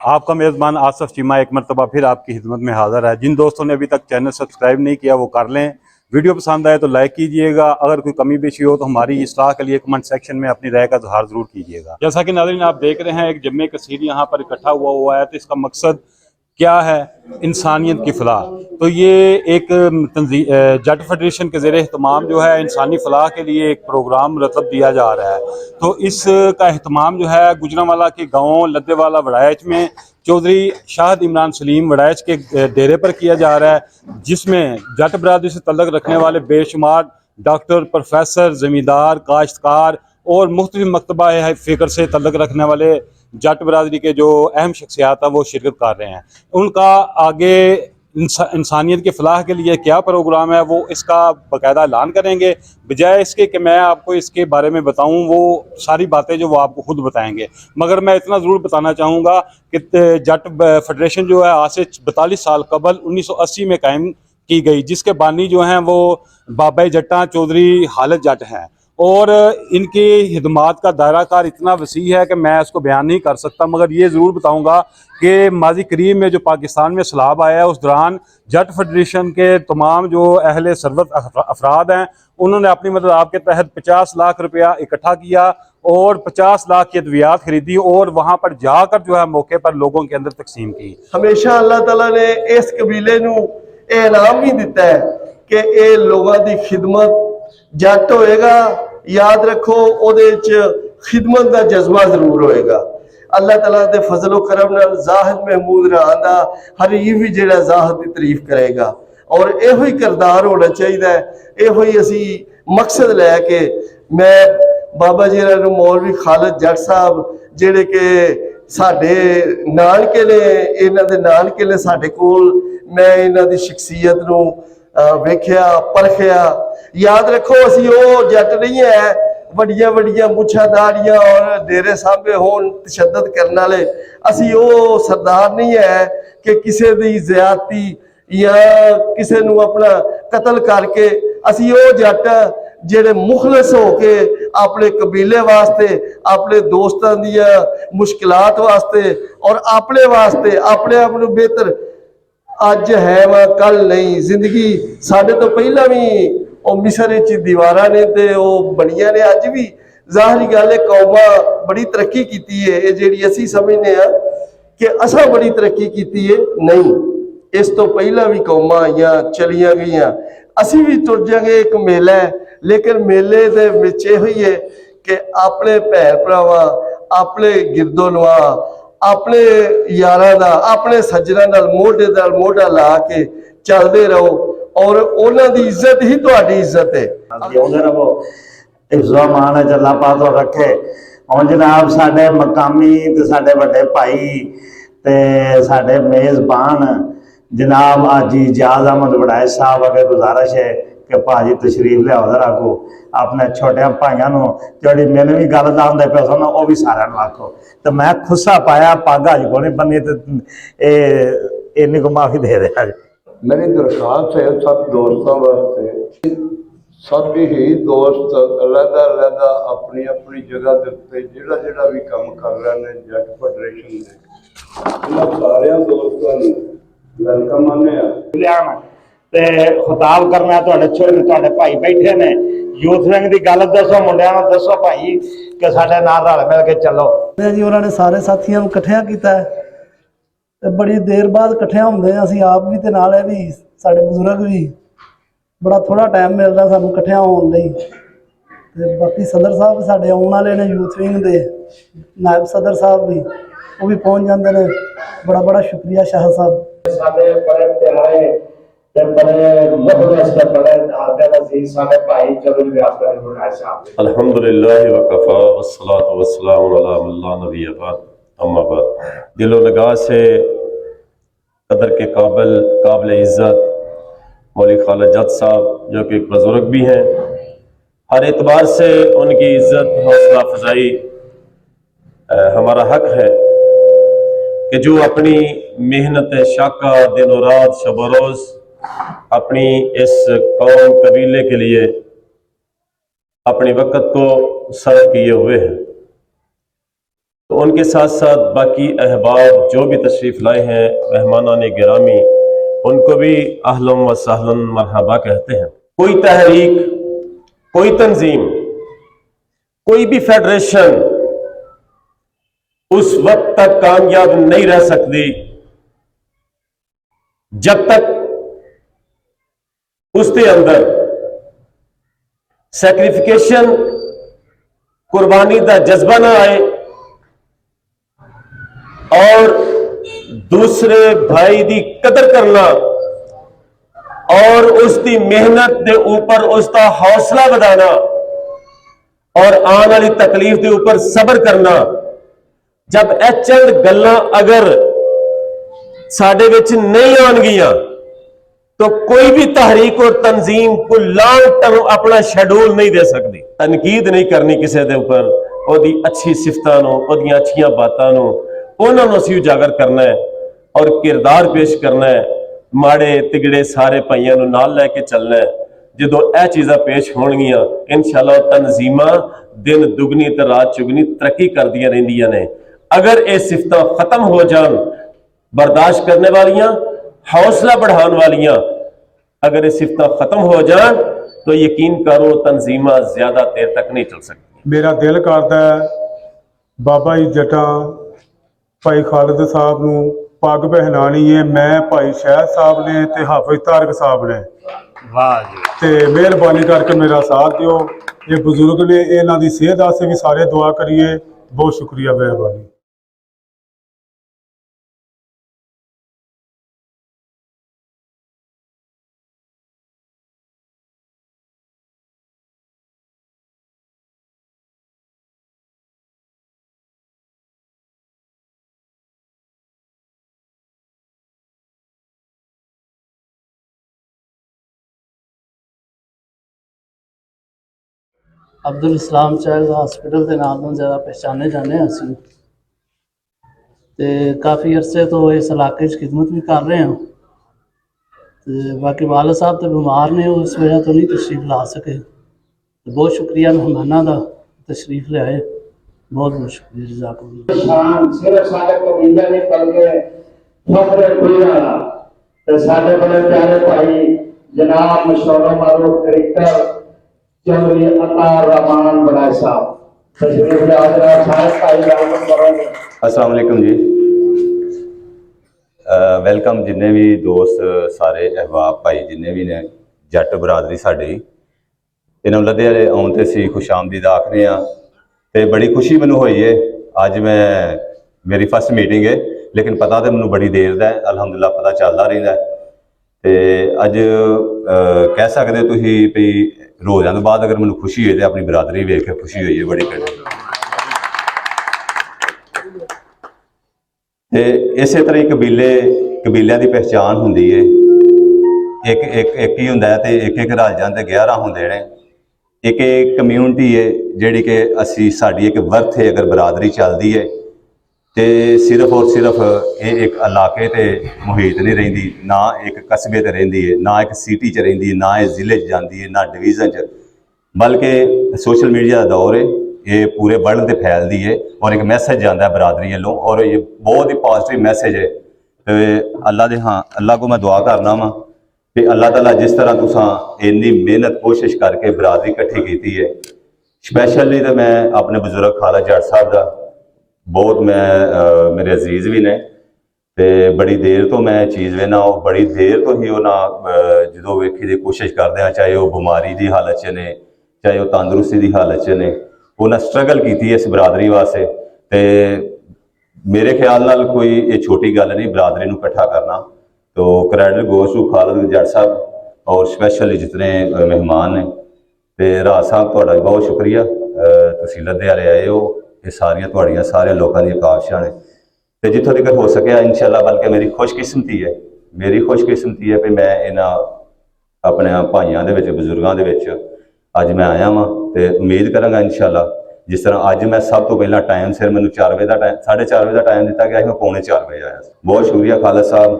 آپ کا میزبان آصف چیمہ ایک مرتبہ پھر آپ کی خدمت میں حاضر ہے۔ جن دوستوں نے ابھی تک چینل سبسکرائب نہیں کیا وہ کر لیں، ویڈیو پسند آئے تو لائک کیجئے گا، اگر کوئی کمی بیشی ہو تو ہماری اصلاح کے لیے کمنٹ سیکشن میں اپنی رائے کا اظہار ضرور کیجئے گا۔ جیسا کہ ناظرین آپ دیکھ رہے ہیں ایک جمع کثیر یہاں پر اکٹھا ہوا ہے، تو اس کا مقصد کیا ہے؟ انسانیت کی فلاح۔ تو یہ ایک جٹ فیڈریشن کے زیر اہتمام جو ہے انسانی فلاح کے لیے ایک پروگرام مرتب دیا جا رہا ہے۔ تو اس کا اہتمام جو ہے گجرانوالہ کے گاؤں لدے والا وڑائچ میں چودھری شاہد عمران سلیم وڑائچ کے ڈیرے پر کیا جا رہا ہے، جس میں جٹ برادری سے تعلق رکھنے والے بے شمار ڈاکٹر، پروفیسر، زمیندار، کاشتکار اور مختلف مکتبہ فکر سے تعلق رکھنے والے جٹ برادری کے جو اہم شخصیات ہیں وہ شرکت کر رہے ہیں۔ ان کا آگے انسانیت کی فلاح کے لیے کیا پروگرام ہے وہ اس کا باقاعدہ اعلان کریں گے، بجائے اس کے کہ میں آپ کو اس کے بارے میں بتاؤں، وہ ساری باتیں جو وہ آپ کو خود بتائیں گے۔ مگر میں اتنا ضرور بتانا چاہوں گا کہ جٹ فیڈریشن جو ہے آج سے 42 سال قبل 1980 میں قائم کی گئی، جس کے بانی جو ہیں وہ بابا جٹاں چودھری حالت جٹ ہیں، اور ان کی خدمات کا دائرہ کار اتنا وسیع ہے کہ میں اس کو بیان نہیں کر سکتا، مگر یہ ضرور بتاؤں گا کہ ماضی قریب میں جو پاکستان میں سیلاب آیا ہے اس دوران جٹ فیڈریشن کے تمام جو اہل ثروت افراد ہیں انہوں نے اپنی مدد آپ کے تحت 50 لاکھ روپیہ اکٹھا کیا اور 50 لاکھ کی ادویات خریدی اور وہاں پر جا کر جو ہے موقع پر لوگوں کے اندر تقسیم کی۔ ہمیشہ اللہ تعالیٰ نے اس قبیلے نو انعام بھی دیتا ہے کہ اے لوگوں دی خدمت جٹ ہوئے گا، یاد رکھو او دے خدمت دا جذبہ ضرور ہوئے گا۔ اللہ تعالیٰ دے فضل و کرم نال زاہد محمود رحان دا ہر بھی جڑا زاہد دی تعریف کرے گا، اور اے ہوئی کردار ہونا چاہیے، اے ہوئی اسی مقصد لے کے میں بابا جی نو مولوی خالد جٹ صاحب جڑے کہ ساڈے نانکے نے، انہاں دے نانکے نے ساڈے کول، میں انہاں دی شخصیت نو ویکھیا پرکھیا۔ یاد رکھو اسی او جٹ نہیں ہے وڈیاں وڈیاں مچھاں داڑیاں اور ڈیرے سانبے ہون تشدد کرنے والے، اسی او سردار نہیں ہے کہ کسے دی زیادتی یا کسے نو اپنا قتل کر کے، اسی او جٹ جڑے مخلص ہو کے اپنے قبیلے واسطے، اپنے دوستاں دیا مشکلات واسطے اور اپنے واسطے اپنے آپ کو بہتر اج ہے وا کل نہیں، زندگی ساڈے تو پہلا بھی او مصر وچ دیواراں نے تے او بنیاں نے، اج بھی ظاہری گل ہے قوماں بڑی ترقی کیتی ہے، یہ جیڑی اسی سمجھنے ہیں کہ اساں بڑی ترقی کیتی ہے، نہیں، اس تو پہلا بھی قوماں آئیاں چلیاں گئیاں، اسی بھی تر جائیں گے۔ ایک میلہ ہے، لیکن میلے دے وچ یہ ہوئی ہے کہ اپنے بھن بھراواں، اپنے گرد و نواح، اپنے یاراں دا، اپنے سجناں نال موڈا لا کے چلدے رہو، اور انہاں دی عزت ہی تہاڈی عزت ہے۔ حفظ و امان ہے اللہ پاک تو رکھے۔ اور جناب ساڈے مقامی تے ساڈے بڑے بھائی تے ساڈے میزبان جناب حاجی اجاز احمد وڑائچ صاحب اگر گزارش ہے کہ پاجی تشریف لے ادھر آکو، اپنے چھوٹے بھائیاں نو جڑی مینوں بھی گل دے پے سن او بھی سارے نوں آکھو۔ تو میں خصا پایا پگ اج کو نہیں بنی تے اینی کو معافی دے دیا جی۔ میری درخواست ہے سب دوستوں واسطے، سب ہی دوست علیحدہ علیحدہ اپنی اپنی جگہ دے جڑا جڑا بھی کام کر رہے ہیں جٹ فیڈریشن دے، انہاں سارے دوستاں نوں ویلکم آنے تے خطاب کرنا تواڈے بھائی بیٹھے نے یوتھ ونگ دی گل دسو، منڈیاں نوں دسو بھائی کہ ساڈے نال رل مل کے چلو جی۔ انہوں نے سارے ساتھیاں کٹھیاں کیتا ہے، بڑی دیر بعد کٹھیاں ہوندے ہیں، اسی آپ بھی تے نال ہے بھی ساڈے بزرگ بھی، بڑا تھوڑا ٹائم ملدا سانوں کٹھیاں ہون لئی۔ تے باقی صدر صاحب ساڈے آਉਣ والے نے یوتھ ونگ دے، نائب صدر صاحب بھی وہ بھی پہنچ جاندے نے، بڑا بڑا شکریہ شاہ صاحب۔ ساڈے بڑے پیارے تے بڑے مخلص تے بڑے عادل عزیز ساڈے بھائی چودھری ریاض وڑائچ صاحب۔ الحمدللہ وکفا والصلاة والسلام علی من لا نبی بعد، اما بعد۔ دل و نگاہ سے قدر کے قابل عزت مولوی خالد جٹ صاحب جو کہ ایک بزرگ بھی ہیں، ہر اعتبار سے ان کی عزت حوصلہ افزائی ہمارا حق ہے کہ جو اپنی محنت شاقہ دن و رات شب و روز اپنی اس قوم قبیلے کے لیے اپنی وقت کو صرف کیے ہوئے ہیں۔ तो उनके साथ साथ बाकी अहबाब जो भी तशरीफ़ लाए हैं, मेहमानान गिरामी, उनको भी अहलन व सहलन मरहबा कहते हैं। कोई तहरीक, कोई तंजीम, कोई भी फेडरेशन उस वक्त तक कामयाब नहीं रह सकती जब तक उसके अंदर सैक्रिफिकेशन, कुर्बानी का जज्बा ना आए और दूसरे भाई की कदर करना और उसकी मेहनत के ऊपर उसका हौसला बढ़ाना और आने वाली तकलीफ के ऊपर सब्र करना। जब ਇਹ ਚੰਦ ਗੱਲਾਂ अगर साडे विच नहीं आउणगियां तो कोई भी तहरीक और तंजीम को लॉन्ग टर्म अपना शेड्यूल नहीं दे सकती। तनकीद नहीं करनी किसी के उपर, ओदी अच्छी सिफतां नूं, ओदियां अच्छियां बातां नूं, उन्हां नूं असीं उजागर करना है और किरदार पेश करना है। माड़े तिगड़े सारे भाइयों नूं नाल लैके चलना है। जदों यह चीज़ां पेश होणगियां इंशाअल्लाह तंजीमां दिन दुगनी ते रात चुगनी तरक्की करदियां रहिंदियां ने। अगर ये सिफतां खत्म हो जान, बर्दाश्त करने वालियां, हौसला बढ़ाने वालियां, अगर ये सिफतां खत्म हो जान तो यकीन करो तंजीमां ज्यादा देर तक नहीं चल सकती। मेरा दिल करता है बाबा जी जटा भाई खालिद साहब नूं पग पहनानी है। मैं भाई शहद साहब ने ते हाफिज तारक साहब ने ते मेहरबानी करके मेरा साथ दिओ। ये बुजुर्ग ने, इन्हां दी सेहत वास्ते भी सारे दुआ करिए। बहुत शुक्रिया, मेहरबानी। अब्दुल इस्लाम चाइल्ड हॉस्पिटल के नाम तो ज़्यादा पहचाने जाने असी ते काफ़ी अरसे तो इस इलाके खिदमत भी कर रहे हैं। तो बाकी वाले साहब तो बीमार ने, उस वजह तो नहीं तशरीफ़ ला सके। तो बहुत शुक्रिया मेहमाना का तशरीफ़ ले आए, बहुत बहुत शुक्रिया। जज़ाकुमुल्लाह। सिर्फ साडे कबीले नहीं बल्कि फखरे गुजराना ते साडे बड़े प्यारे भाई जनाब मशहूर मारूफ क्रिकेटर चौधरी अतार रहमान बनाए साहब तशरीफ ले हाजिर सारे भाई वेलकम करेंगे। अस्सलाम वालेकुम जी। वेलकम जिन्ने भी दोस्त सारे अहबाब भाई जिन्ने भी ने जट बरादरी साडी इन्होंने लुधियाने आउण ते असीं खुश आमदीद आखने आ ते बड़ी खुशी मैनूं होई है। अज मैं मेरी फर्स्ट मीटिंग है लेकिन पता तो मैनूं बड़ी देर दा है, अल्हम्दुलिल्लाह पता चलदा रहिंदा है। ते अज कह सकदे तुसीं भी रोज़ां तो बाद अगर मैनूं खुशी होई तो अपनी बरादरी वेख के खुशी हुई है बड़ी घड़ी। ते इस तरह कबीलियां की पहचान होंदी है। एक ही हुंदा है ते एक रल जाते 11 होंदे ने। एक कम्यूनिटी है जिहड़ी कि असी साडी एक वर्थ है। अगर बरादरी चलती है तो सिर्फ और सिर्फ ये एक इलाके ते मुहित नहीं रहिंदी, ना एक कस्बे ते रहिंदी है, ना एक सिटी च रहिंदी है, ना ये जिले च जांदी है, ना डिवीजन च, बल्कि सोशल मीडिया का दौर है। ये पूरे वर्ल्ड ते फैलती है और एक मैसेज जाता है बरादरी वालों और ये बहुत ही पॉजिटिव मैसेज है। तो अल्लाह दे अल्लाह को मैं दुआ करना वा कि अल्लाह ताला जिस तरह तुसां इन्नी मेहनत कोशिश करके बरादरी इकट्ठी की है, स्पैशली तो मैं अपने बुजुर्ग खालिद जट साहब का बहुत मैं मेरे अजीज भी ने ते बड़ी देर तो मैं चीज़ वेना और बड़ी देर तो ही जो वेखी की कोशिश करते हैं, चाहे वह बीमारी की हालत च ने चाहे वह तंदुरुस्ती की हालत च ने, उन्हें स्ट्रगल की इस बरादरी वास्ते। तो मेरे ख्याल नाल कोई ये छोटी गल नहीं बरादरी नूं इकट्ठा करना। तो क्रेडिट गोज़ टू खालिद जट साहब और स्पैशली जितने मेहमान ने। तो राज साहब तुहाडा बहुत शुक्रिया, तुसीं लुधियाने आए हो। ये सारियां तुहाड़ियां सारे लोगों की काविशां ने तो जितों तक हो सकिया इंशाअल्लाह। बल्कि मेरी खुशकिस्मती है कि मैं इन्हां अपने भाइयों के बजुर्गों के अज मैं आया वहाँ तो उम्मीद करांगा इंशाअल्लाह जिस तरह अज मैं सब तो पहला टाइम सिर मैंने 4 बजे का टाइम 4:30 का टाइम दिता गया, मैं 3:45 बजे आया। बहुत शुक्रिया खालिद साहब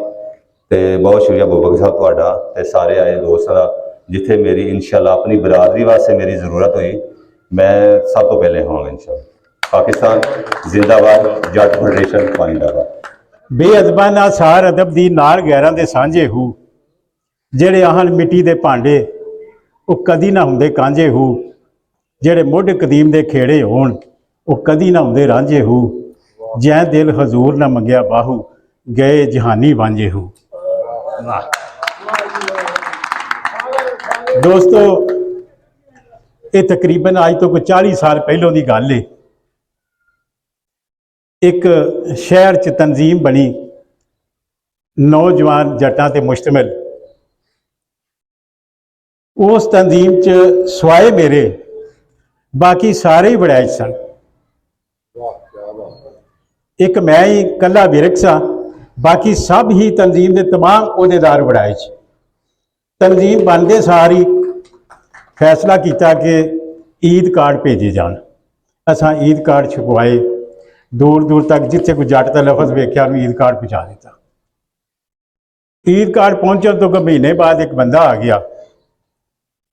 तो बहुत शुक्रिया बुबक साहब तुहाडा ते सारे आए दोस्तों का। जिथे मेरी इंशाअल्लाह अपनी बरादरी वास्ते मेरी जरूरत हुई मैं सब तो पहले होवांगा इंशाअल्लाह। ਪਾਕਿਸਤਾਨ ਜ਼ਿੰਦਾਬਾਦ। ਜੱਟ ਫੈਡਰੇਸ਼ਨ ਪਾਇੰਦਾਬਾਦ। ਬੇਅਦਬਾਨਾ ਸਾਰ ਅਦਬ ਦੀ ਨਾਲ ਗੈਰਾਂ ਦੇ ਸਾਂਝੇ ਹੂ, ਜਿਹੜੇ ਆਹਨ ਮਿੱਟੀ ਦੇ ਭਾਂਡੇ ਉਹ ਕਦੀ ਨਾ ਹੁੰਦੇ ਕਾਂਝੇ ਹੂ, ਜਿਹੜੇ ਮੁੱਢ ਕਦੀਮ ਦੇ ਖੇੜੇ ਹੋਣ ਉਹ ਕਦੀ ਨਾ ਹੁੰਦੇ ਰਾਂਝੇ ਹੂ, ਜੈ ਦਿਲ ਹਜ਼ੂਰ ਨਾ ਮੰਗਿਆ ਬਾਹੂ, ਗਏ ਜਹਾਨੀ ਵਾਂਝੇ ਹੂ। ਦੋਸਤੋ, ਇਹ ਤਕਰੀਬਨ ਅੱਜ ਤੋਂ ਕੋਈ 40 ਸਾਲ ਪਹਿਲੋਂ ਦੀ ਗੱਲ ਹੈ। ਇੱਕ ਸ਼ਹਿਰ 'ਚ ਤਨਜ਼ੀਮ ਬਣੀ, ਨੌਜਵਾਨ ਜੱਟਾਂ ਤੇ ਮੁਸ਼ਤਮਿਲ। ਉਸ ਤਨਜ਼ੀਮ 'ਚ ਸਵਾਏ ਮੇਰੇ ਬਾਕੀ ਸਾਰੇ ਹੀ ਵੜੈਚ ਸਨ। ਇੱਕ ਮੈਂ ਹੀ ਇਕੱਲਾ ਵਿਰਕ ਸਾਂ, ਬਾਕੀ ਸਭ ਹੀ ਤਨਜ਼ੀਮ ਦੇ तमाम ਅਹੁਦੇਦਾਰ ਵੜੈਚ। ਤਨਜ਼ੀਮ ਬਣਦੇ ਸਾਰ ਹੀ ਫੈਸਲਾ ਕੀਤਾ ਕਿ ਈਦ ਕਾਰਡ ਭੇਜੇ ਜਾਣ। ਅਸਾਂ ਈਦ ਕਾਰਡ ਛਪਵਾਏ, ਦੂਰ ਦੂਰ ਤੱਕ ਜਿੱਥੇ ਕੋਈ ਜੱਟ ਦਾ ਲਫ਼ਜ਼ ਵੇਖਿਆ ਉਹਨੂੰ ਈਦ ਕਾਰਡ ਪਹੁੰਚਾ ਦਿੱਤਾ। ਈਦ ਕਾਰਡ ਪਹੁੰਚਣ ਤੋਂ ਕੁ ਮਹੀਨੇ ਬਾਅਦ ਇੱਕ ਬੰਦਾ ਆ ਗਿਆ,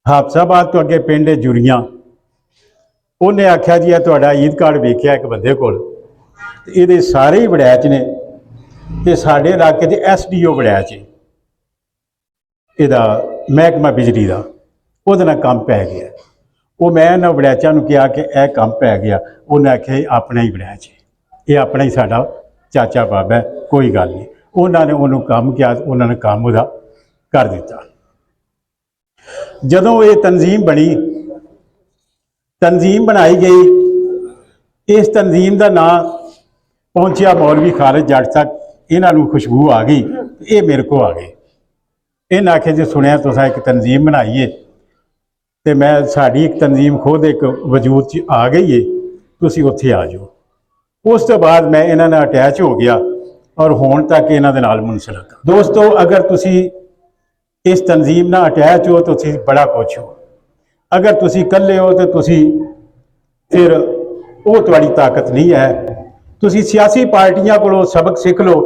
ਹਾਫਸਾਬਾਦ ਤੋਂ ਅੱਗੇ ਪਿੰਡ ਜੁਰੀਆਂ। ਉਹਨੇ ਆਖਿਆ ਜੀ ਇਹ ਤੁਹਾਡਾ ਈਦ ਕਾਰਡ ਵੇਖਿਆ ਇੱਕ ਬੰਦੇ ਕੋਲ, ਇਹਦੇ ਸਾਰੇ ਹੀ ਵੜੈਚ ਨੇ ਤੇ ਸਾਡੇ ਇਲਾਕੇ 'ਚ SDO ਵੜੈਚ ਹੈ, ਇਹਦਾ ਮਹਿਕਮਾ ਬਿਜਲੀ ਦਾ, ਉਹਦੇ ਨਾਲ ਕੰਮ ਪੈ ਗਿਆ। ਉਹ ਮੈਂ ਇਹਨਾਂ ਵੜੈਚਾਂ ਨੂੰ ਕਿਹਾ ਕਿ ਇਹ ਕੰਮ ਪੈ ਗਿਆ, ਉਹਨੇ ਆਖਿਆ ਇਹ ਆਪਣਾ ਹੀ ਵੜੈਚ ਹੈ, ਇਹ ਆਪਣਾ ਹੀ ਸਾਡਾ ਚਾਚਾ ਬਾਬਾ ਹੈ, ਕੋਈ ਗੱਲ ਨਹੀਂ। ਉਹਨਾਂ ਨੇ ਉਹਨੂੰ ਕੰਮ ਕਿਹਾ, ਉਹਨਾਂ ਨੇ ਕੰਮ ਉਹਦਾ ਕਰ ਦਿੱਤਾ। ਜਦੋਂ ਇਹ ਤਨਜ਼ੀਮ ਬਣੀ, ਤਨਜ਼ੀਮ ਬਣਾਈ ਗਈ, ਇਸ ਤਨਜ਼ੀਮ ਦਾ ਨਾਂ ਪਹੁੰਚਿਆ ਮੌਲਵੀ ਖਾਲਿਦ ਜੱਟ ਤੱਕ। ਇਹਨਾਂ ਨੂੰ ਖੁਸ਼ਬੂ ਆ ਗਈ, ਇਹ ਮੇਰੇ ਕੋਲ ਆ ਗਏ। ਇਹਨਾਂ ਆਖਿਆ ਜੇ ਸੁਣਿਆ ਤੁਸੀਂ ਇੱਕ ਤਨਜ਼ੀਮ ਬਣਾਈ ਹੈ ਤੇ ਮੈਂ ਸਾਡੀ ਇੱਕ ਤਨਜ਼ੀਮ ਖੁਦ ਇੱਕ ਵਜੂਦ 'ਚ ਆ ਗਈ ਹੈ, ਤੁਸੀਂ ਉੱਥੇ ਆ ਜਾਓ। ਉਸ ਤੋਂ ਬਾਅਦ ਮੈਂ ਇਹਨਾਂ ਨਾਲ ਅਟੈਚ ਹੋ ਗਿਆ ਔਰ ਹੁਣ ਤੱਕ ਇਹਨਾਂ ਦੇ ਨਾਲ ਮੁਨਸਲਕ। ਦੋਸਤੋ, ਅਗਰ ਤੁਸੀਂ ਇਸ ਤਨਜ਼ੀਮ ਨਾਲ ਅਟੈਚ ਹੋ ਤੁਸੀਂ ਬੜਾ ਕੁਛ ਹੋ। ਅਗਰ ਤੁਸੀਂ ਇਕੱਲੇ ਹੋ ਤਾਂ ਤੁਸੀਂ ਫਿਰ ਉਹ ਤੁਹਾਡੀ ਤਾਕਤ ਨਹੀਂ ਹੈ। ਤੁਸੀਂ ਸਿਆਸੀ ਪਾਰਟੀਆਂ ਕੋਲੋਂ ਸਬਕ ਸਿੱਖ ਲਓ।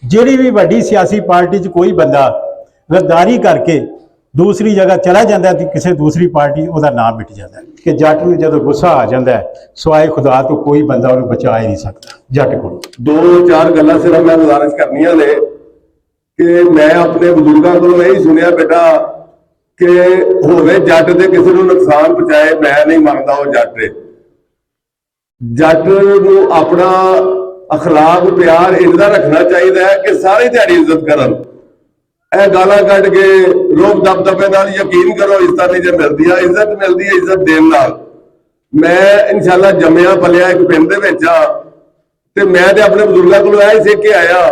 ਜਿਹੜੀ ਵੀ ਵੱਡੀ ਸਿਆਸੀ ਪਾਰਟੀ 'ਚ ਕੋਈ ਬੰਦਾ ਗੱਦਾਰੀ ਕਰਕੇ ਦੂਸਰੀ ਜਗ੍ਹਾ ਚਲਾ ਜਾਂਦਾ ਤੇ ਕਿਸੇ ਦੂਸਰੀ ਪਾਰਟੀ ਉਹਦਾ ਨਾਮ ਮਿਟ ਜਾਂਦਾ ਕਿ ਜੱਟ ਨੂੰ ਜਦੋਂ ਗੁੱਸਾ ਆ ਜਾਂਦਾ ਹੈ, ਸਿਵਾਏ ਖੁਦਾ ਤੋਂ ਕੋਈ ਬੰਦਾ ਉਹਨੂੰ ਬਚਾ ਹੀ ਨਹੀਂ ਸਕਦਾ ਜੱਟ ਕੋਲ। ਦੋ ਚਾਰ ਗੱਲਾਂ ਸਿਰਫ ਮੈਂ ਗੁਜ਼ਾਰਿਸ਼ ਕਰਨੀਆਂ ਨੇ ਕਿ ਮੈਂ ਆਪਣੇ ਬਜ਼ੁਰਗਾਂ ਕੋਲੋਂ ਇਹ ਸੁਣਿਆ ਬੇਟਾ ਕਿ ਹੋਵੇ ਜੱਟ ਦੇ ਕਿਸੇ ਨੂੰ ਨੁਕਸਾਨ ਪਹੁੰਚਾਏ, ਮੈਂ ਨਹੀਂ ਮੰਨਦਾ ਉਹ ਜੱਟ ਹੈ। ਜੱਟ ਨੂੰ ਆਪਣਾ ਅਖਲਾਕ ਪਿਆਰ ਇੰਨਾ ਰੱਖਣਾ ਚਾਹੀਦਾ ਹੈ ਕਿ ਸਾਰੇ ਦਿਹਾੜੀ ਇੱਜ਼ਤ ਕਰਨ। ਇਹ ਗਾਲਾਂ ਕੱਢ ਕੇ ਰੋਬ ਦਬਦਬੇ ਨਾਲ ਯਕੀਨ ਕਰੋ ਇੱਜ਼ਤ ਨਹੀਂ ਜੇ ਮਿਲਦੀ ਆ, ਇੱਜ਼ਤ ਮਿਲਦੀ ਹੈ ਇੱਜ਼ਤ ਦੇਣ ਨਾਲ। ਮੈਂ ਇਨਸ਼ਾਅੱਲਾ ਜੰਮਿਆ ਪਲਿਆ ਇੱਕ ਪਿੰਡ ਦੇ ਵਿੱਚ ਆ ਤੇ ਮੈਂ ਤੇ ਆਪਣੇ ਬਜ਼ੁਰਗਾਂ ਕੋਲੋਂ ਇਹ ਸਿੱਖ ਕੇ ਆਇਆ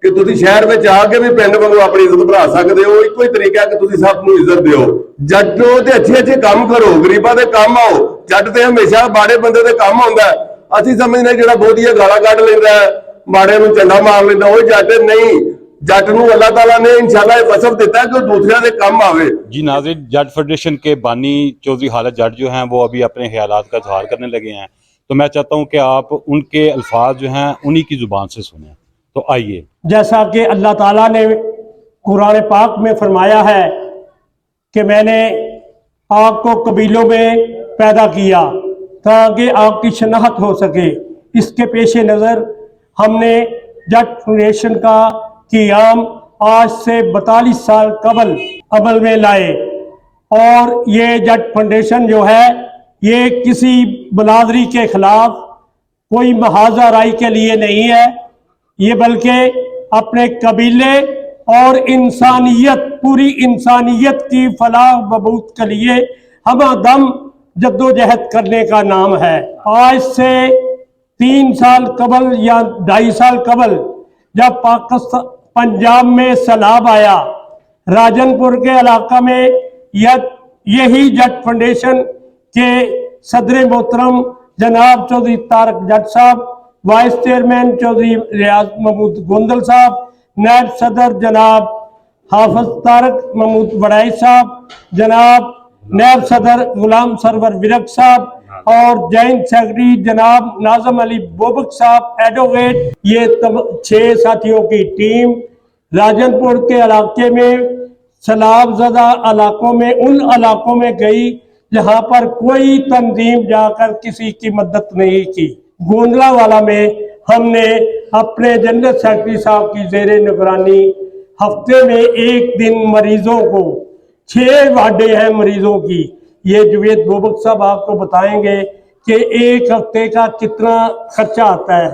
ਕਿ ਤੁਸੀਂ ਸ਼ਹਿਰ ਵਿੱਚ ਆ ਕੇ ਵੀ ਪਿੰਡ ਵਾਂਗੂ ਆਪਣੀ ਇੱਜ਼ਤ ਵਧਾ ਸਕਦੇ ਹੋ। ਇੱਕੋ ਹੀ ਤਰੀਕਾ ਕਿ ਤੁਸੀਂ ਸਭ ਨੂੰ ਇੱਜ਼ਤ ਦਿਓ। ਜੱਟ ਨੂੰ ਤੇ ਅੱਛੇ ਕੰਮ ਕਰੋ, ਗਰੀਬਾਂ ਦੇ ਕੰਮ ਆਓ। ਜੱਟ ਤੇ ਹਮੇਸ਼ਾ ਮਾੜੇ ਬੰਦੇ ਦੇ ਕੰਮ ਆਉਂਦਾ। ਅਸੀਂ ਸਮਝਦੇ ਜਿਹੜਾ ਬਹੁਤੀਆਂ ਗਾਲਾਂ ਕੱਢ ਲੈਂਦਾ, ਮਾੜੇ ਨੂੰ ਝੰਡਾ ਮਾਰ ਲੈਂਦਾ, ਉਹ ਜੱਟ ਨਹੀਂ। जट नूं अल्लाह ताला ने इंशाल्लाह वसफ दिता है कि दूसरों के काम आवे। जी नाज़रीन, जट फेडरेशन के बानी चौधरी खालिद जट जो हैं वो अभी अपने ख्यालात का इजहार करने लगे हैं, तो मैं चाहता हूं कि आप उनके अल्फाज जो हैं उन्हीं की ज़ुबान से सुनें। तो आइए। जैसा कि अल्लाह ताला ने कुरान पाक में फरमाया है कि मैंने आपको कबीलों में पैदा किया ताकि आपकी शनाख्त हो सके। इसके पेश नज़र हमने जट फेडरेशन का क़याम आज से 42 साल कबल अमल में लाए। और ये जट फाउंडेशन जो है ये किसी बलादरी के खिलाफ कोई महाजा राय के लिए नहीं है, ये बल्कि अपने कबीले और इंसानियत, पूरी इंसानियत की फलाह बबूत के लिए हमदम जद्दोजहद करने का नाम है। आज से 3 साल कबल या 2.5 साल कबल जब पाकिस्तान पंजाब में सैलाब आया, राजनपुर के इलाका में यही जट फाउंडेशन के सदर मोहतरम जनाब चौधरी तारक जट साहब, वाइस चेयरमैन चौधरी रियाज महमूद गोंदल साहब, नायब सदर जनाब हाफिज तारक महमूद बड़ाई साहब, जनाब नायब सदर गुलाम सरवर विरक साहब और जॉइंट सेक्रेटरी जनाब नाजम अली बोबक साहब एडवोकेट, ये 6 साथियों की टीम राजनपुर के इलाके में सैलाब ज़दा इलाकों में, उन इलाकों में गई जहां पर कोई तंजीम जाकर किसी की मदद नहीं की। गोंदलावाला में हमने अपने जनरल सेक्रेटरी साहब की ज़ेरे निगरानी हफ्ते में एक दिन मरीजों को 6 वार्डें हैं मरीजों की। ये जुवेद बोबक साहब आपको बताएंगे कि एक हफ्ते का कितना खर्चा आता है।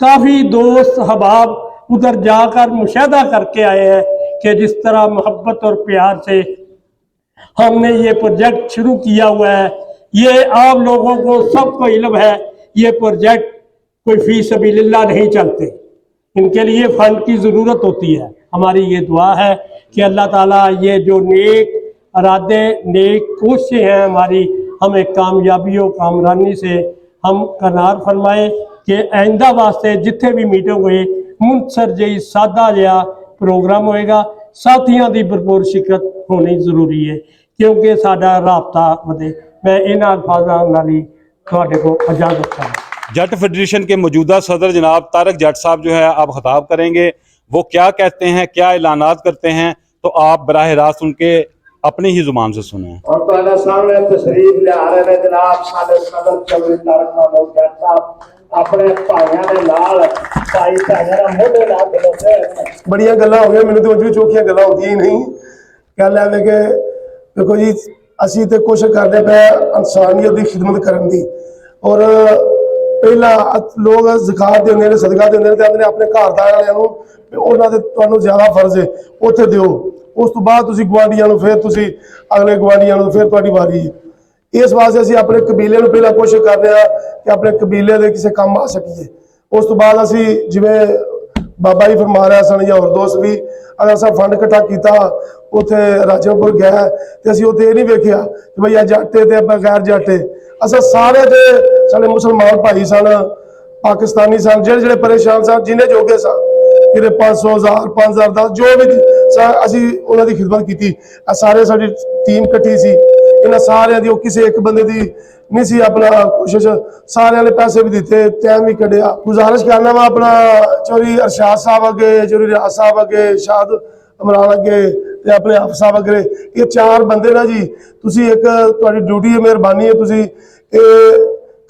काफ़ी दोस्त अहबाब उधर जाकर मुशाहदा करके आए हैं कि जिस तरह मोहब्बत और प्यार से हमने ये प्रोजेक्ट शुरू किया हुआ है, ये आप लोगों को सबको इल्म है, ये प्रोजेक्ट कोई फी सबीलिल्लाह नहीं चलते, इनके लिए फंड की ज़रूरत होती है। हमारी ये दुआ है कि अल्लाह ताला ये जो नेक इरादे नेक कोशिशें हैं हमारी, हमें कामयाबी और कामरानी से हम करनार फरमाए कि आइंदा वास्ते जिथे भी मीटिंग हुए मुनसर जी सादा जहा प्रोग्राम होएगा, साथियों की भरपूर शिरकत होनी जरूरी है क्योंकि साडा राबता वधे। मैं इन्हां अल्फाज़ां नाल ही तुहाडे को इजाजत चाहता। जट फेडरेशन के मौजूदा सदर जनाब तारक जट साहब जो है आप खिताब करेंगे, वो क्या कहते हैं, क्या ऐलानात करते हैं, तो आप बराह रास्त उनके अपनी ही जुबान से सुने। और तो सामने तशरीफ ले आ रहे हैं जनाब साडे सदर चौधरी तारक महमूद जट साहब अपने भाइयों के नाल भाई भाइयों का मोढे ला के खलोते हैं। बड़ियां गल्लां हो गई, मैंने तो अभी चौखियां गल्लां होंदियां ही नहीं। गल है कि देखो जी ਅਸੀਂ ਤੇ कोशिश करते पे इंसानियत की खिदमत करने की। और पहला लोग ज़कात देंगे ने सदका देंगे ने आंदे ने अपने घरदार वालियां नूं उन्हां दे तुहानूं ज़्यादा फर्ज है उत्थे दिओ, उस तो बाद तुसीं गुआंढियां नूं फिर तुसीं अगले गुआंढियां नूं फिर तुहाडी वारी है। इस वास्ते असीं अपने कबीले नूं पहला कोशिश कर रहे हैं कि अपने कबीले दे किसी काम आ सकीए। उस तो बाद असीं जिवें बाबा जी फरमा रहा सन या होर दोस्त भी अगर अस फंड इकट्ठा किया उत्थे राजापुर गया तो असीं उत्थे नहीं वेखिया कि भई जट ते गैर जट अस सारे ते साडे मुसलमान भाई सन, पाकिस्तानी सन, जेड़े परेशान सन, जिन्हें जोगे सन कि 500 1000 5000 10 जो भी असीं उन्हां दी खिदमत की। सारे साडी टीम इकट्ठी सी, इन्हां सारिਆਂ ਦੀ किसी एक बंदे दी नहीं सी अपना कोशिश, सारे ने पैसे भी दिते, टाइम भी कढ़िया। गुजारिश करना वा अपना चौधरी अरशाद साहब अगे, चौधरी रियाज साहब अगे, शाद इमरान अगे ते अपने आप साहब अगे, ये 4 बंदे ना जी तुसी एक तुहाडी ड्यूटी है, मेहरबानी है तुसी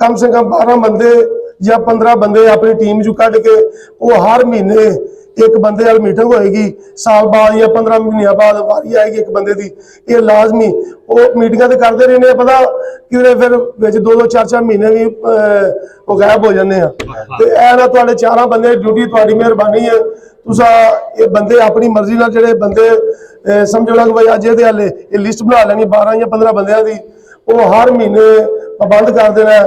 कम से कम 12 बंदे या 15 बंदे अपनी टीम चू कढ़ के वो हर महीने एक बंदे वाली मीटिंग होएगी, साल बाद या 15 महीनों बाद वारी आएगी एक बंदे की। ये लाजमी वो मीटिंगां तो करते रहने, पता कि फिर 2-2 4-4 महीने भी वो गायब हो जाते हैं। तो यह ना तुहाडे 4 बंदे ड्यूटी तुहाडी मेहरबानी है, तुसा ये बंदे अपनी मर्जी नाल जेडे बंदे समझो लग भाई अज ये हाले ये लिस्ट बना लैनी 12 या 15 बंदियां दी, वो हर महीने पाबंद कर देना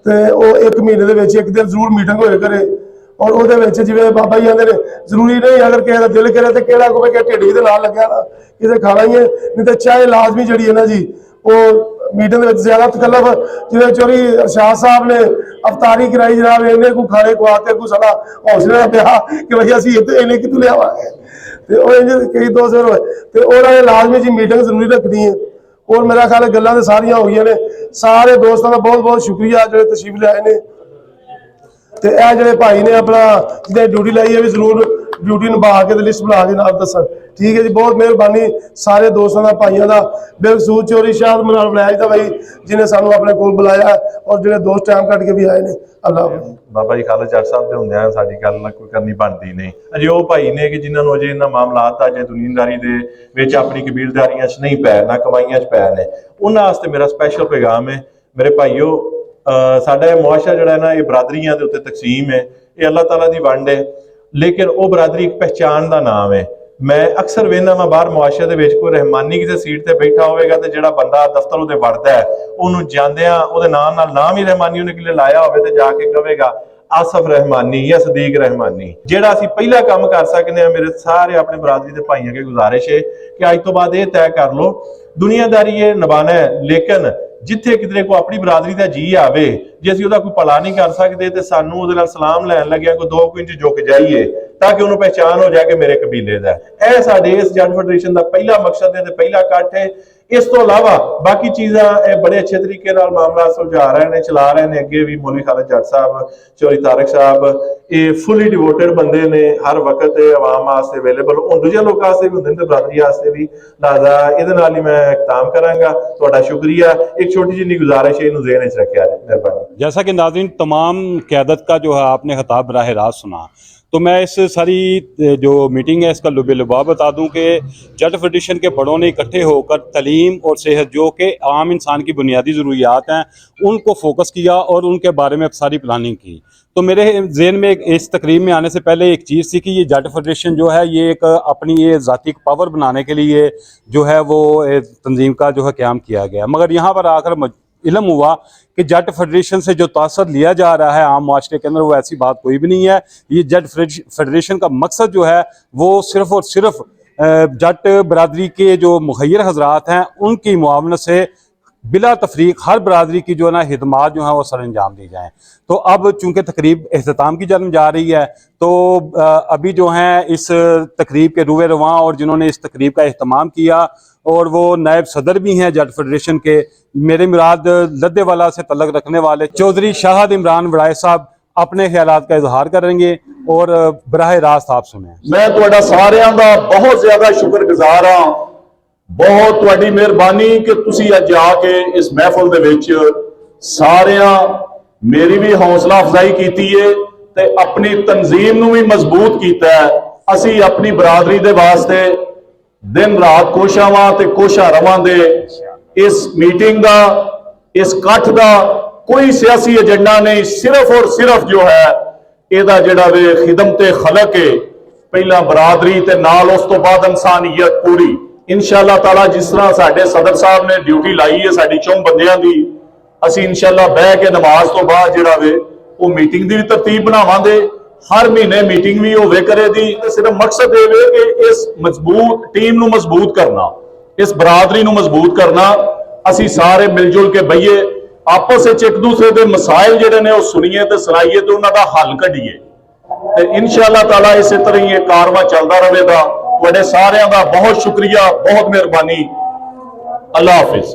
तो वो एक महीने दे विच एक दिन जरूर मीटिंग होए करे। और ਉਹਦੇ ਵਿੱਚ ਜਿਵੇਂ ਬਾਬਾ ਜੀ ਆਂਦੇ ਨੇ ਜ਼ਰੂਰੀ ਨਹੀਂ ਅਗਰ ਕਿਸੇ ਦਾ ਦਿਲ ਕਰੇ ਤੇ ਕਿਹੜਾ ਕੋਈ ਕਿ ਢਿੱਡ ਦੇ ਨਾਲ ਲੱਗਿਆ ਨਾ ਕਿਤੇ ਖਾਣਾ ਹੀ ਹੈ, ਨਹੀਂ ਤੇ ਚਾਹੇ ਲਾਜ਼ਮੀ ਜਿਹੜੀ ਹੈ ਨਾ ਜੀ ਉਹ ਮੀਟਿੰਗ ਦੇ ਵਿੱਚ ਜ਼ਿਆਦਾ ਤਕਲਫ ਜਿਵੇਂ ਚੋਰੀ ਅਰਸ਼ਾਦ ਸਾਹਿਬ ਨੇ ਅਫਤਾਰੀ ਕਰਾਈ ਜਨਾਬ, ਇਹਨੇ ਕੋ ਖਾਣੇ ਖਵਾਤੇ ਕੋ ਸਾਡਾ ਹੌਸਲਾ ਨਾ ਪਿਆ ਕਿ ਭਈ ਅਸੀਂ ਇਹਨੇ ਕਿਤੋਂ ਲਿਆਵਾਂਗੇ ਤੇ ਉਹ ਇੰਜ ਕਈ ਦੋਸਤ ਹੋਏ ਤੇ ਉਹਨਾਂ ਨੇ ਲਾਜ਼ਮੀ ਜੀ ਮੀਟਿੰਗ ਜ਼ਰੂਰੀ ਰੱਖਣੀ ਹੈ। और मेरा ख्याल है गल्लां ते सारियां हो गई ने, सारे दोस्तों का बहुत बहुत शुक्रिया जो तशरीफ ले आए ने। तो यह जोड़े भाई ने अपना जिन्हें ड्यूटी लाई है भी जरूर ड्यूटी निभा के लिस्ट बना के नाम दस। ठीक है जी, बहुत मेहरबानी सारे दोस्तों का भाइयों का, बेकसूर चोरी शाह मनाल बनाया था भाई जिन्हें सानू अपने कोल बुलाया और जो दोस्त टाइम कट के भी आए ने। अल्लाह बाबा जी खालसा जट साहब के होंदे साडी गल ना कोई करनी बनती नहीं। अजे वो भाई ने कि जिन्होंने अजे इन्हां मामलात अजे दुनियादारी दे विच अपनी कबीलदारियां च नहीं पै ना कमाइयां च पै ने, उन्हां वास्ते मेरा स्पैशल पैगाम है मेरे भाईओ, साडा मुआशरा जिहड़ा ना ये बरादरियां दे उत्ते तकसीम है, ये अल्लाह ताला दी वंड है, लेकिन वो बरादरी एक पहचान का नाम है। मैं अक्सर वेखदा मैं बाहर मुआशरे दे विच कोई रहमानी किसी सीट ते बैठा होवेगा ते जिहड़ा बंदा दफ्तर उहदे वड़दा है उहनूं जांदियां उहदे नाम ही रहमानी उहने किले लाया होवे ते जाके कहेगा आसफ रहमानी या सदीक रहमानी। जिहड़ा असीं पहला काम कर सकते हैं, मेरे सारे अपने बरादरी के भाइयों की गुजारिश है कि अज तो बाद ये तय कर लो दुनियादारी ये निभाना है, लेकिन जिथे किधरे को अपनी बरादरी का जी आवे जे असीं उहदा कोई भला नहीं कर सकते तो सानू उहदे नाल सलाम लैन लग्या कोई 2 इंच झुक जाइए ताकि उन्होंने पहचान हो जाए कि मेरे कबीले का। यह साडे इस जट फेडरेशन का पहला मकसद है, पहला इकट्ठ है। ਇਸ ਤੋਂ ਇਲਾਵਾ ਬਾਕੀ ਚੀਜ਼ਾਂ ਇਹ ਬੜੇ ਅੱਛੇ ਤਰੀਕੇ ਨਾਲ ਮਾਮਲਾ ਸੁਲਝਾ ਰਹੇ ਨੇ, ਚਲਾ ਰਹੇ ਨੇ ਅੱਗੇ ਵੀ। ਮੌਲਵੀ ਖਾਲਿਦ ਜੱਟ ਸਾਹਿਬ, ਚੌਧਰੀ ਤਾਰਿਕ ਸਾਹਿਬ ਇਹ ਫੁੱਲੀ ਡਿਵੋਟਡ ਬੰਦੇ ਨੇ, ਹਰ ਵਕਤ ਆਵਾਮ ਵਾਸਤੇ ਅਵੇਲੇਬਲ, ਹੁਣ ਦੂਜੇ ਲੋਕਾਂ ਵਾਸਤੇ ਵੀ ਹੁੰਦੇ ਨੇ ਤੇ ਬਰਾਦਰੀ ਵਾਸਤੇ ਵੀ। ਲਿਹਾਜ਼ਾ ਇਹਦੇ ਨਾਲ ਹੀ ਮੈਂ ਇਖਤਾਮ ਕਰਾਂਗਾ। ਤੁਹਾਡਾ ਸ਼ੁਕਰੀਆ। ਇੱਕ ਛੋਟੀ ਜਿਹੀ गुजारिश है, इन्हें ज़हन च रखा जाए, मेहरबानी। जैसा कि नाज़रीन तमाम क़यादत का जो है आपने खिताब बराह रास्त सुना, तो मैं इस सारी जो मीटिंग है इसका लुबे लुबाब बता दूं कि जट फेडरेशन के बड़ों ने इकट्ठे होकर तलीम और सेहत जो कि आम इंसान की बुनियादी ज़रूरियात हैं उनको फोकस किया और उनके बारे में सारी प्लानिंग की। तो मेरे जहन में इस तकरीब में आने से पहले एक चीज़ थी कि ये जट फेडरेशन जो है ये एक अपनी ये ज़ाती पावर बनाने के लिए जो है वो तंजीम का जो है क़याम किया गया, मगर यहाँ पर आकर इल्म हुआ कि जट फेडरेशन से जो तासर लिया जा रहा है आम माशरे के अंदर वो ऐसी बात कोई भी नहीं है। ये जट फेडरेशन का मकसद जो है वो सिर्फ़ और सिर्फ जट बरादरी के जो मुखय्यर हजरात हैं उनकी मुआवनत से बिला तफरीक हर बरादरी की जो है ना खिदमात जो है वो सर अंजाम दी जाएँ। तो अब चूँकि तकरीब अख्ताम की जन्म जा रही है, तो अभी जो हैं इस तकरीब के रुए रवां और जिन्होंने इस तकरीब का अहतमाम किया और वो नायब सदर भी हैं जट फेडरेशन के, मेरे मुराद लद्देवाला से तल्लक रखने वाले चौधरी शाहद इमरान वड़ाई साहब अपने ख्यालात का इजहार करेंगे और बराह रास्त आप सुने। मैं तुहाडा सारियां दा बहुत ज्यादा शुक्रगुजार हाँ। बहुत तुहाडी मेहरबानी कि तुसी अज आके इस महफिल दे विच सारियां मेरी भी हौसला अफजाई कीती है ते अपनी तंजीम नूं भी मजबूत कीता है। असी अपनी बरादरी दे वास्ते दिन रात कोशा वां ते कोशा रवांगे। इस मीटिंग का, इस कट्ठ का कोई सियासी एजेंडा नहीं, सिर्फ और सिर्फ जो है इहदा जिहड़ा वे खिदमते खलक है, पहला बरादरी ते नाल उस तो बाद इंसानियत पूरी। इंशाअल्लाह ताला जिस तरह साडे सदर साहब ने ड्यूटी लाई है साडी 4 बंदियां दी, असी इंशाअल्लाह बह के नमाज तो बाद जिहड़ा वे वो मीटिंग दी भी तरतीब बनावांगे। हर महीने मीटिंग भी होवे करे दी। सिर्फ मकसद ये वे कि इस मजबूत टीम नूं मजबूत करना, इस बरादरी नूं मजबूत करना। असी सारे मिलजुल के बहिए, आपस विच एक दूसरे के मसाइल जिहड़े ने वो सुनीए ते सुनाइए ते उन्हां दा हल कढीए ते इंशाअल्लाह ताला इस तरह ही कारवां चलदा रहेगा। तुहाडे सारियां दा बहुत शुक्रिया, बहुत मेहरबानी। अल्लाह हाफिज।